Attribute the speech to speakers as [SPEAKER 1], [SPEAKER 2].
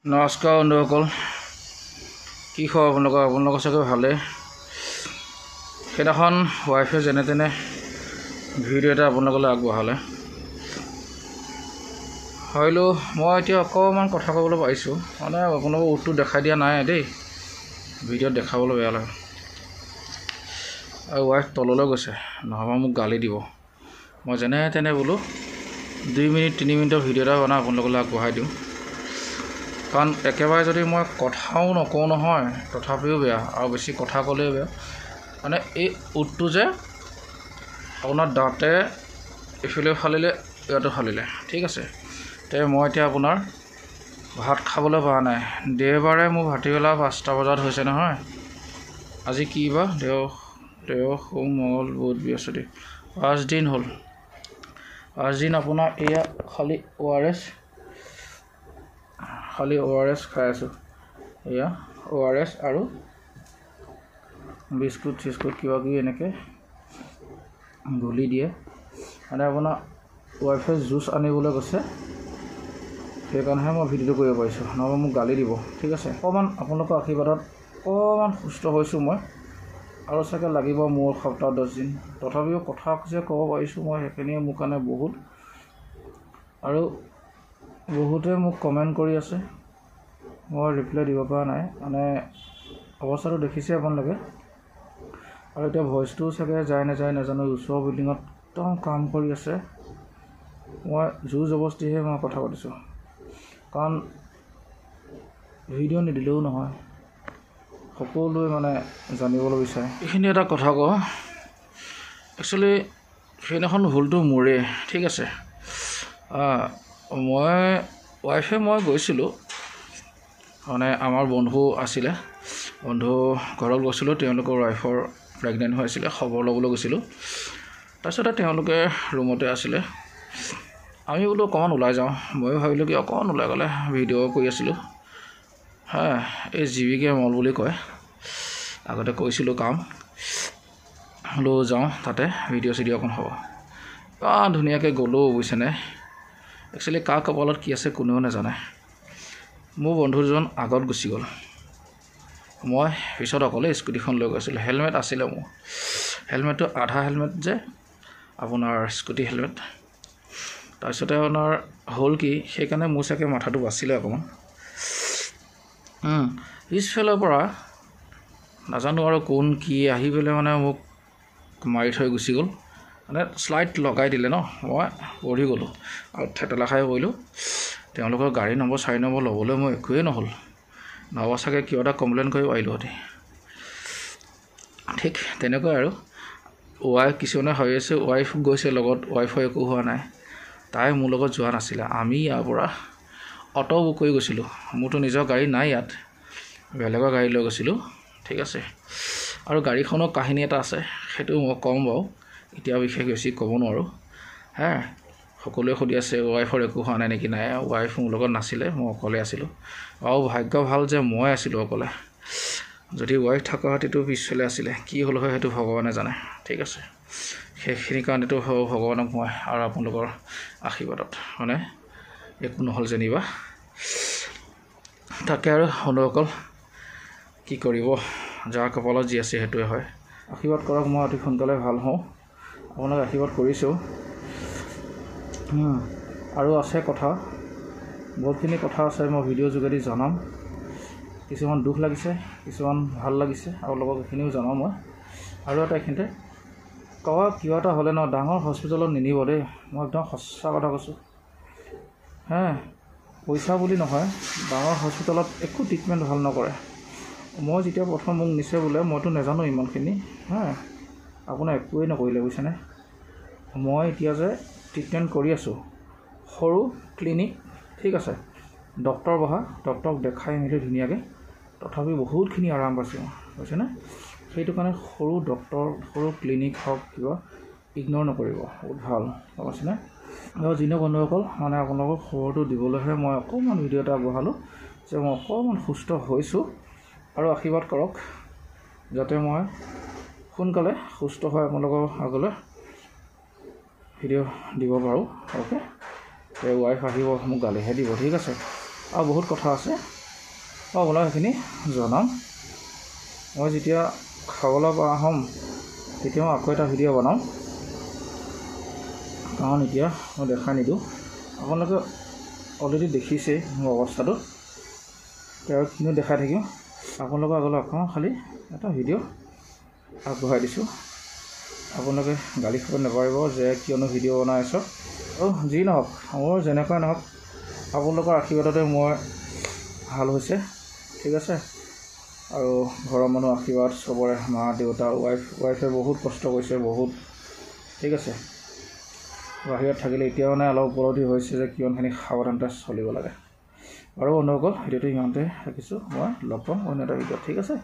[SPEAKER 1] নমস্কাৰ বন্ধুসকল, কি খবৰ আপোনালোকৰ চাগে ভালে। সেইদিনাখন ৱাইফে যেনে তেনে ভিডিঅ' এটা আপোনালোকলৈ আগবঢ়ালে। হয়লো মই এতিয়া অকণমান কথা ক'বলৈ পাৰিছোঁ, মানে আপোনালোকক উত্তৰ দেখাই দিয়া নাই দেই, ভিডিঅ'ত দেখাবলৈ বেয়া লাগে। আৰু ৱাইফ তললৈ গৈছে, নহ'বা মোক গালি দিব। মই যেনে তেনে বোলো 2 মিনিট 3 মিনিটৰ ভিডিঅ' এটা বনাই আপোনালোকলৈ আগবঢ়াই দিওঁ। কাৰণ একেবাৰে যদি মই কথাও নকওঁ নহয়, তথাপিও বেয়া, আৰু বেছি কথা ক'লেও বেয়া। মানে এই উটটো যে আপোনাৰ দাঁতে এইফালে ফালিলে, ইয়াতো ফালিলে, ঠিক আছে। মই এতিয়া আপোনাৰ ভাত খাবলৈ পৰা নাই। দেওবাৰে মোৰ ভাটিবেলা 5টা বজাত হৈছে নহয়। আজি কি বা দেও সোম মঙল বুধ বৃহস্পতি, 5 দিন হ'ল। 5 দিন আপোনাৰ এয়া খালি ORS খাই আছোঁ। এয়া ORS আৰু বিস্কুট চিস্কুট কিবা কিবি এনেকৈ গুলি দিয়ে। মানে আপোনাৰ ৱাইফে জুচ আনিবলৈ গৈছে, সেইকাৰণেহে মই ভিডিঅ'টো কৰিব পাৰিছোঁ, নহ'লে মোক গালি দিব, ঠিক আছে। অকণমান আপোনালোকৰ আশীৰ্বাদত অকণমান সুস্থ হৈছোঁ মই, আৰু চাগে লাগিব মোৰ সপ্তাহ 10 দিন। তথাপিও কথা যে ক'ব পাৰিছোঁ মই, সেইখিনিয়ে মোৰ কাৰণে বহুত। আৰু বহুতে মোক কমেণ্ট কৰি আছে, মই ৰিপ্লাই দিব পৰা নাই। মানে অৱস্থাটো দেখিছে আপোনালোকে। আৰু এতিয়া ভইচটোও চাগে যায় নাযায় নাজানো, ওচৰৰ বিল্ডিঙত একদম কাম কৰি আছে। মই জোৰ জবস্তিহে মই কথা পাতিছোঁ, কাৰণ ভিডিঅ' নিদিলেও নহয়, সকলোৱে মানে জানিবলৈ বিচাৰে। এইখিনি এটা কথা কওঁ, একচুৱেলি সেইদিনাখন ভুলটো মোৰে, ঠিক আছে। মই গৈছিলোঁ, মানে আমাৰ বন্ধু আছিলে, বন্ধু ঘৰত গৈছিলোঁ। তেওঁলোকৰ ৱাইফৰ প্ৰেগনেণ্ট হৈ আছিলে, খবৰ ল'বলৈ গৈছিলোঁ। তাৰপিছতে তেওঁলোকে ৰুমতে আছিলে। আমি বোলো অকণমান ওলাই যাওঁ। ময়ো ভাবিলোঁ কি অকণমান ওলাই গ'লে ভিডিঅ' কৰি আছিলোঁ। এই জীৱিকে মল বুলি কয়, আগতে কৈছিলোঁ কাম বোলো যাওঁ, তাতে ভিডিঅ' চিডিঅ' অকণ হ'ব। ধুনীয়াকৈ গ'লোঁ, বুজিছেনে। একচুৱেলি কাৰ কপালত কি আছে কোনেও নাজানে। মোৰ বন্ধু দুজন আগত গুচি গ'ল, মই পিছত অকলে স্কুটিখন লৈ গৈছিলোঁ। হেলমেট আছিলে মোৰ, হেলমেটটো আধা হেলমেট যে আপোনাৰ স্কুটি হেলমেট। তাৰপিছতে আপোনাৰ হ'ল কি, সেইকাৰণে মোৰ চাগে মাথাটো বাচিলে অকণমান। পিছফালৰ পৰা নাজানো আৰু কোন কি আহি পেলাই মানে মোক মাৰি থৈ গুচি গ'ল। মানে শ্লাইড লগাই দিলে ন, মই পঢ়ি গ'লোঁ আৰু থেতেলা খাই পৰিলোঁ। তেওঁলোকৰ গাড়ী নম্বৰ 4 নম্বৰ ল'বলৈ মই একোৱেই নহ'ল, নহ'ব চাগে কিবা এটা কমপ্লেইন কৰিব পাৰিলোঁহেঁতেন। ঠিক তেনেকুৱাই আৰু ৱাইফ কিছুমানে হৈ আছে, ৱাইফ গৈছে লগত, ৱাইফৰ একো হোৱা নাই। তাই মোৰ লগত যোৱা নাছিলে। আমি ইয়াৰ পৰা অটো বুক কৰি গৈছিলোঁ। মোৰতো নিজৰ গাড়ী নাই ইয়াত, বেলেগৰ গাড়ী লৈ গৈছিলোঁ, ঠিক আছে। আৰু গাড়ীখনৰ কাহিনী এটা আছে, সেইটো মই ক'ম বাৰু, এতিয়া বিশেষ বেছি ক'ব নোৱাৰোঁ। সকলোৱে সুধি আছে ৱাইফৰ একো হোৱা নাই নেকি। নাই, ৱাইফ মোৰ লগত নাছিলে, মই অকলে আছিলোঁ। আৰু ভাগ্য ভাল যে মই আছিলোঁ অকলে। যদি ৱাইফ থকা হেতিটো পিছফালে আছিলে, কি হ'ল হয় সেইটো ভগৱানে জানে, ঠিক আছে। সেইখিনিৰ কাৰণেতো ভগৱানক মই আৰু আপোনালোকৰ আশীৰ্বাদত মানে একো নহ'ল যেনিবা। তাকে আৰু বন্ধুসকল, কি কৰিব, যাৰ কপালত যি আছে সেইটোৱে হয়। আশীৰ্বাদ কৰক, মই অতি সোনকালে ভাল হওঁ, আপোনাক আশীৰ্বাদ কৰিছোঁ। আৰু আছে কথা, বহুতখিনি কথা আছে, মই ভিডিঅ'ৰ যোগেদি জনাম। কিছুমান দুখ লাগিছে, কিছুমান ভাল লাগিছে, আৰু লগত এইখিনিও জনাম মই। আৰু এটা এইখিনিতে কাৰোবাৰ কিবা এটা হ'লে ন, ডাঙৰ হস্পিটেলত নিনিব দেই, মই একদম সঁচা কথা কৈছোঁ। পইচা বুলি নহয়, ডাঙৰ হস্পিটেলত একো ট্ৰিটমেণ্ট ভাল নকৰে। মই যেতিয়া প্ৰথম মোক নিছে বোলে, মইতো নাজানো ইমানখিনি, আপোনাৰ একোৱেই নকৰিলে, বুজিছেনে। মই এতিয়া যে ট্ৰিটমেণ্ট কৰি আছোঁ, সৰু ক্লিনিক, ঠিক আছে, ডক্টৰ বহা, ডক্টৰক দেখাই মেলি ধুনীয়াকৈ, তথাপি বহুতখিনি আৰাম পাইছোঁ, বুজিছেনে। সেইটো কাৰণে সৰু ডক্টৰ, সৰু ক্লিনিক হওক কিবা ইগন'ৰ নকৰিব, বহুত ভাল, বুজিছেনে। আৰু যিনো বন্ধুসকল, মানে আপোনালোকক খবৰটো দিবলৈহে মই অকণমান ভিডিঅ' এটা আগবঢ়ালোঁ, যে মই অকণমান সুস্থ হৈছোঁ। আৰু আশীৰ্বাদ কৰক যাতে মই সোনকালে সুস্থ হৈ আপোনালোকৰ আগলৈ ভিডিঅ' দিব পাৰোঁ, অ'কে। ৱাইফ আহিব, মোক গালিহে দিব, ঠিক আছে। আৰু বহুত কথা আছে, মই আপোনাক সেইখিনি জনাম। মই যেতিয়া খাবলৈ পৰা হ'ম তেতিয়া মই আকৌ এটা ভিডিঅ' বনাম, কাৰণ এতিয়া মই দেখাই নিদিওঁ। আপোনালোকে অলৰেডি দেখিছেই মোৰ অৱস্থাটো, তেওঁ কিনো দেখাই থাকিম। আপোনালোকৰ আগলৈ আকৌ খালি এটা ভিডিঅ' আগবঢ়াই দিছোঁ। আপোনালোকে গালি খাব নাপাৰিব যে কিয়নো ভিডিঅ' বনাই আছ। আৰু যি নহওক, মোৰ যেনেকুৱাই নহওক, আপোনালোকৰ আশীৰ্বাদতে মই ভাল হৈছে, ঠিক আছে। আৰু ঘৰৰ মানুহ আশীৰ্বাদ চবৰে, মা দেউতা ৱাইফে বহুত কষ্ট কৰিছে, বহুত, ঠিক আছে। বাহিৰত থাকিলে এতিয়া মানে অলপ উপলব্ধি হৈছে যে কিমানখিনি সাৱধানতা চলিব লাগে। আৰু বন্ধুসকল, ভিডিঅ'টো ইমানতে ৰাখিছোঁ, মই লগ পাম অন্য এটা ভিডিঅ'ত, ঠিক আছে।